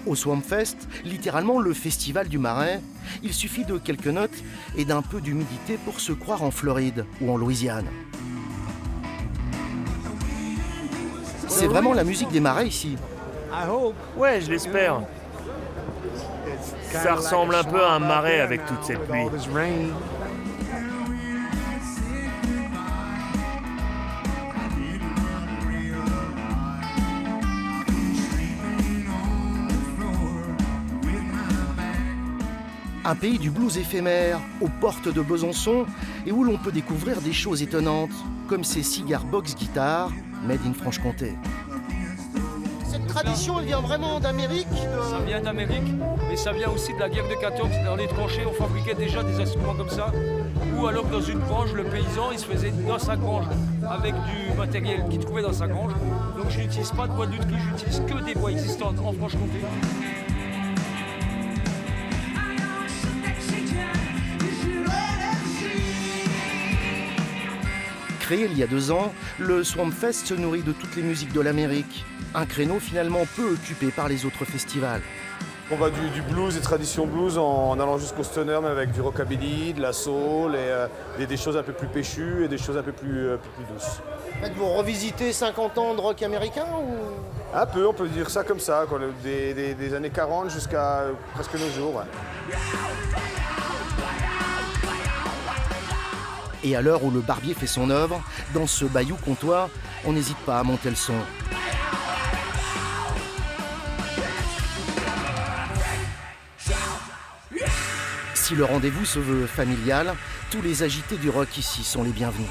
Au Swampfest, littéralement le festival du Marais, il suffit de quelques notes et d'un peu d'humidité pour se croire en Floride ou en Louisiane. C'est vraiment la musique des marais ici. Ouais, je l'espère. Ça ressemble un peu à un marais avec toute cette pluie. Un pays du blues éphémère, aux portes de Besançon, et où l'on peut découvrir des choses étonnantes, comme ces cigar box guitares, made in Franche-Comté. Cette tradition, elle vient vraiment d'Amérique Ça vient d'Amérique, mais ça vient aussi de la guerre de 14. Dans les tranchées, on fabriquait déjà des instruments comme ça. Ou alors dans une grange, le paysan, il se faisait dans sa grange avec du matériel qu'il trouvait dans sa grange. Donc je n'utilise pas de bois de lutherie, j'utilise que des bois existants en Franche-Comté. Créé il y a 2 ans, le Swampfest se nourrit de toutes les musiques de l'Amérique. Un créneau finalement peu occupé par les autres festivals. On va du blues et tradition blues en allant jusqu'au stoner, mais avec du rockabilly, de la soul et des choses un peu plus péchues et des choses un peu plus douces. En fait, vous revisitez 50 ans de rock américain ou... Un peu, on peut dire ça comme ça, quoi, des années 40 jusqu'à presque nos jours. Ouais. Et à l'heure où le barbier fait son œuvre, dans ce bayou comtois, on n'hésite pas à monter le son. Si le rendez-vous se veut familial, tous les agités du rock ici sont les bienvenus.